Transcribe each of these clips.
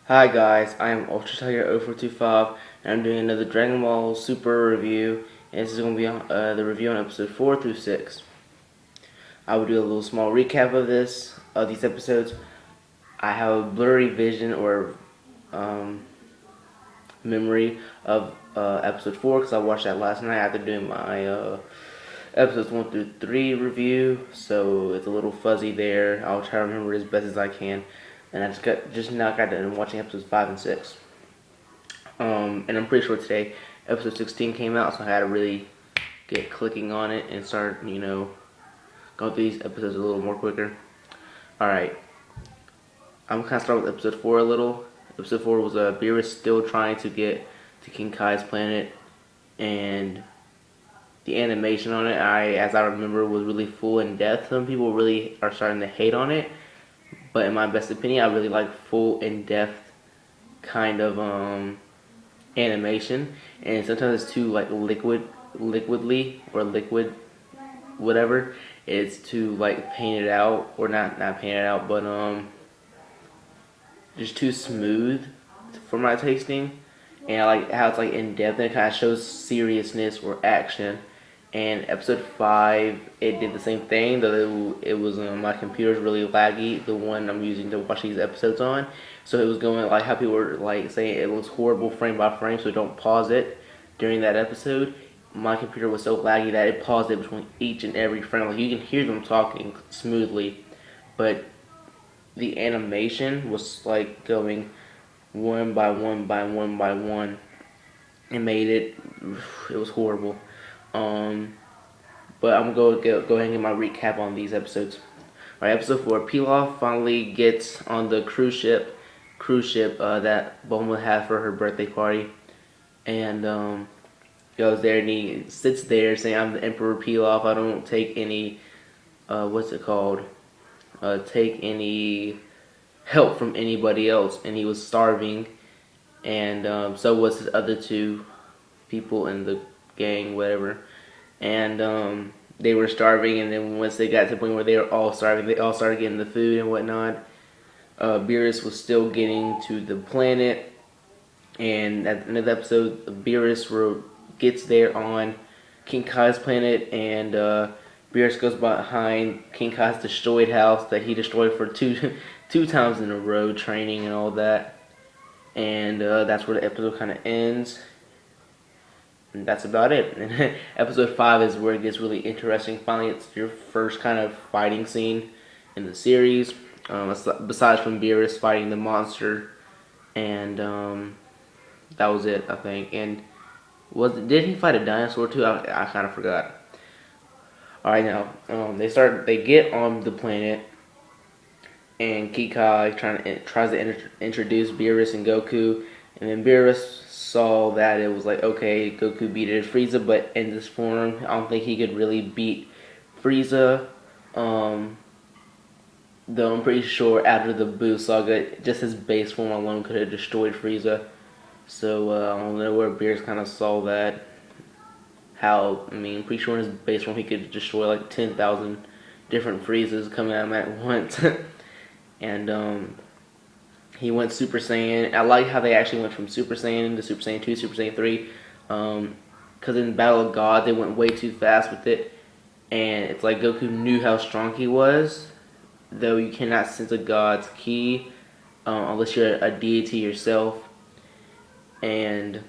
Hi guys, I am Ultra Tiger 0425 and I'm doing another Dragon Ball Super review, and this is going to be the review on episode 4 through 6. I will do a little small recap of these episodes. I have a blurry vision or memory of episode 4 because I watched that last night after doing my episodes 1 through 3 review, so it's a little fuzzy there. I'll try to remember it as best as I can. And I just now got done watching episodes 5 and 6. And I'm pretty sure today episode 16 came out, so I had to really get clicking on it and start, going through these episodes a little more quicker. Alright, I'm kind of start with episode 4 a little. Episode 4 was Beerus still trying to get to King Kai's planet, and the animation on it, as I remember, was really full in depth. Some people really are starting to hate on it, but in my best opinion, I really like full in depth kind of animation, and sometimes it's too like liquidly or liquid, whatever. It's too like painted out, or not painted out, but just too smooth for my tasting. And I like how it's like in depth and it kind of shows seriousness or action. And episode 5, it did the same thing, though it was my computer's really laggy, the one I'm using to watch these episodes on. So it was going like how people were like saying it was horrible frame by frame, so don't pause it during that episode. My computer was so laggy that it paused it between each and every frame. Like you can hear them talking smoothly, but the animation was like going one by one by one by one. It made it was horrible. But I'm gonna go ahead and get my recap on these episodes. Alright, episode 4. Pilaf finally gets on the cruise ship that Bulma had for her birthday party, and goes there and he sits there saying, "I'm the Emperor Pilaf. I don't take any take any help from anybody else." And he was starving, and so was his other two people in the gang, whatever. And they were starving, and then once they got to the point where they were all starving, they all started getting the food and whatnot. Beerus was still getting to the planet, and at the end of the episode, Beerus gets there on King Kai's planet, and Beerus goes behind King Kai's destroyed house that he destroyed for two times in a row, training and all that. And that's where the episode kind of ends. And that's about it. And episode 5 is where it gets really interesting. Finally, it's your first kind of fighting scene in the series, besides from Beerus fighting the monster, and that was it, I think. And did he fight a dinosaur too? I kind of forgot. All right, now they get on the planet, and Kikai tries to introduce Beerus and Goku, and then Beerus saw that it was like, okay, Goku beat Frieza, but in this form, I don't think he could really beat Frieza. Though I'm pretty sure after the Buu saga, just his base form alone could have destroyed Frieza. So I don't know where Beerus kind of saw that. Pretty sure in his base form he could destroy like 10,000 different Friezas coming at him at once. And he went Super Saiyan. I like how they actually went from Super Saiyan to Super Saiyan 2, Super Saiyan 3. Because in Battle of God, they went way too fast with it. And it's like Goku knew how strong he was, though you cannot sense a God's ki unless you're a deity yourself. And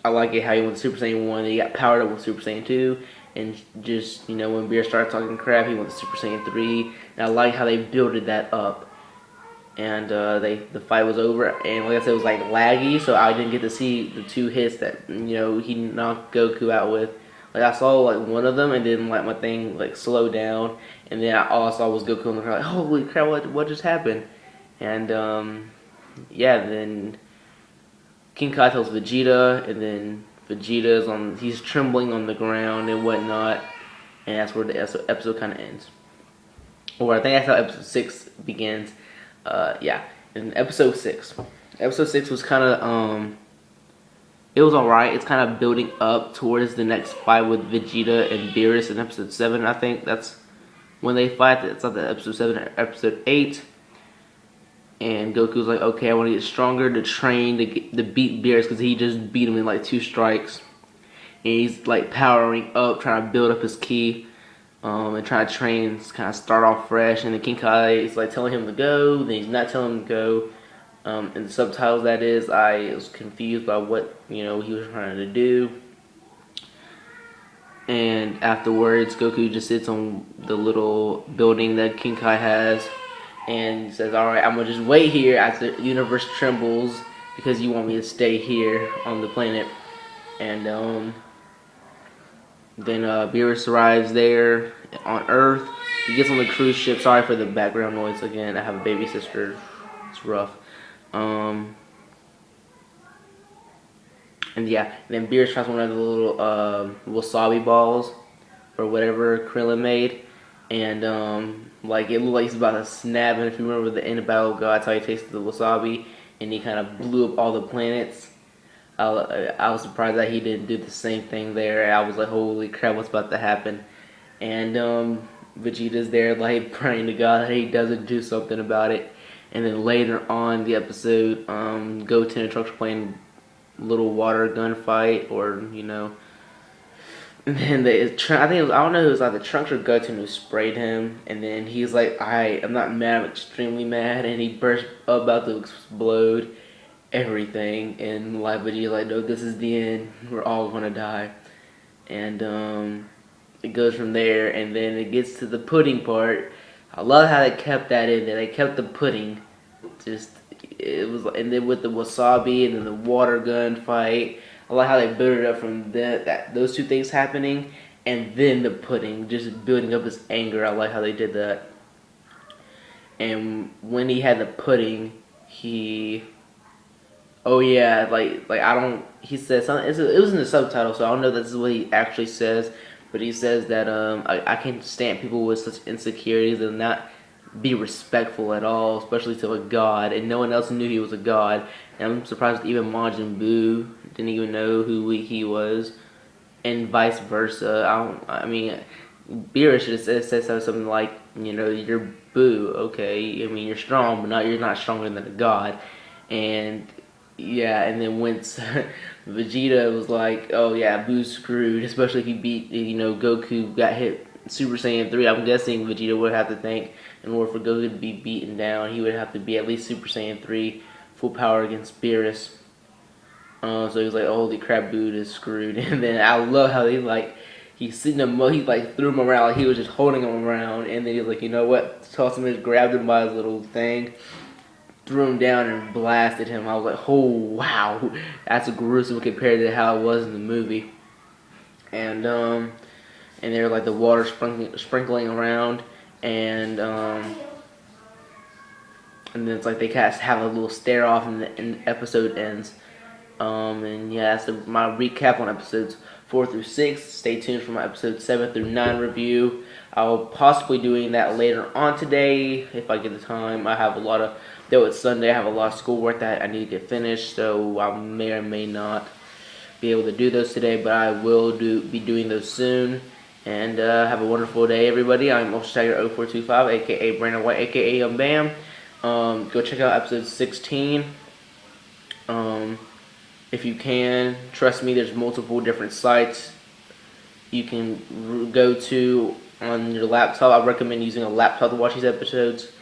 I like it how he went Super Saiyan 1, and he got powered up with Super Saiyan 2. And just, when Beerus started talking crap, he went to Super Saiyan 3. And I like how they built that up. And the fight was over, and like I said, it was like laggy, so I didn't get to see the two hits that he knocked Goku out with. Like I saw like one of them, and then like my thing like slowed down, and then all I saw was Goku and like, holy crap, what just happened? And yeah, then King Kai tells Vegeta, and then he's trembling on the ground and whatnot, and that's where the episode kind of ends. Or I think that's how episode 6 begins. Yeah, in episode 6. Episode 6 was kind of, it was alright. It's kind of building up towards the next fight with Vegeta and Beerus in episode 7, I think. That's when they fight. It's not the episode 7 or episode 8. And Goku's like, okay, I want to get stronger to train to beat Beerus because he just beat him in like 2 strikes. And he's like powering up, trying to build up his ki, and trying to train, kind of start off fresh. And then King Kai is like telling him to go, then he's not telling him to go. In the subtitles, that is, I was confused by what he was trying to do. And afterwards, Goku just sits on the little building that King Kai has, and says, "All right, I'm gonna just wait here as the universe trembles because you want me to stay here on the planet." And then Beerus arrives there on Earth. He gets on the cruise ship. Sorry for the background noise again. I have a baby sister. It's rough. And yeah, then Beerus tries one of the little wasabi balls or whatever Krillin made, and like it looked like he's about to snap. And if you remember the end of Battle of Gods, how he tasted the wasabi, and he kind of blew up all the planets. I was surprised that he didn't do the same thing there. I was like, holy crap, what's about to happen? And Vegeta's there like praying to God that he doesn't do something about it. And then later on the episode, Goten and Trunks are playing little water gunfight, or and then I don't know, it was either Trunks or Goten who sprayed him, and then he's like, I'm not mad, I'm extremely mad, and he burst about to explode everything, and like Vegeta's like, no, this is the end, we're all gonna die. And it goes from there, and then it gets to the pudding part. I love how they kept that in there. They kept the pudding. It was, and then with the wasabi and then the water gun fight. I like how they built it up from those 2 things happening, and then the pudding just building up his anger. I like how they did that. And when he had the pudding, oh yeah, he said something. It was in the subtitle, so I don't know if this is what he actually says. But he says that I can't stand people with such insecurities and not be respectful at all, especially to a god. And no one else knew he was a god. And I'm surprised even Majin Buu didn't even know who he was, and vice versa. Beerus should have said something like, you're Buu, okay. I mean, you're strong, but you're not stronger than a god. And yeah, and then once Vegeta was like, oh yeah, Boo's screwed, especially if he beat, Goku got hit Super Saiyan 3. I'm guessing Vegeta would have to think, in order for Goku to be beaten down, he would have to be at least Super Saiyan 3, full power against Beerus. So he was like, oh, holy crap, Boo is screwed. And then I love how he threw him around, like he was just holding him around, and then he was like, you know what, tossed him, grabbed him by his little thing, threw him down and blasted him. I was like, oh wow, that's gruesome compared to how it was in the movie. And they're like the water sprinkling around, and then it's like they kind of have a little stare off, and the episode ends. And yeah, that's my recap on episodes 4 through 6. Stay tuned for my episode 7 through 9 review. I'll possibly doing that later on today if I get the time. Though it's Sunday, I have a lot of schoolwork that I need to get finished, so I may or may not be able to do those today, but I will be doing those soon. And have a wonderful day, everybody. I'm Tiger0425, aka Brandon White, aka Bam. Go check out episode 16. If you can, trust me, there's multiple different sites you can go to on your laptop. I recommend using a laptop to watch these episodes,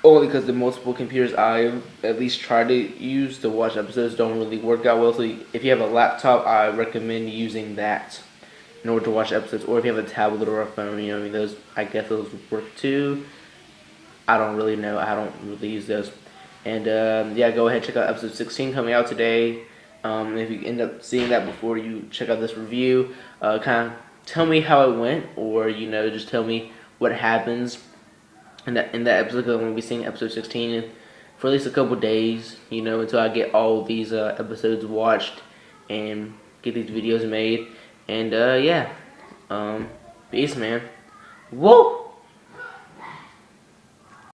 only because the multiple computers I at least try to use to watch episodes don't really work out well. So if you have a laptop, I recommend using that in order to watch episodes. Or if you have a tablet or a phone, I guess those work too. I don't really know. I don't really use those. And yeah, go ahead, check out episode 16 coming out today. If you end up seeing that before you check out this review, kind of tell me how it went, or just tell me what happens in that episode. Because I'm going to be seeing episode 16 for at least a couple days, until I get all these episodes watched and get these videos made. And yeah, peace, man. Whoa.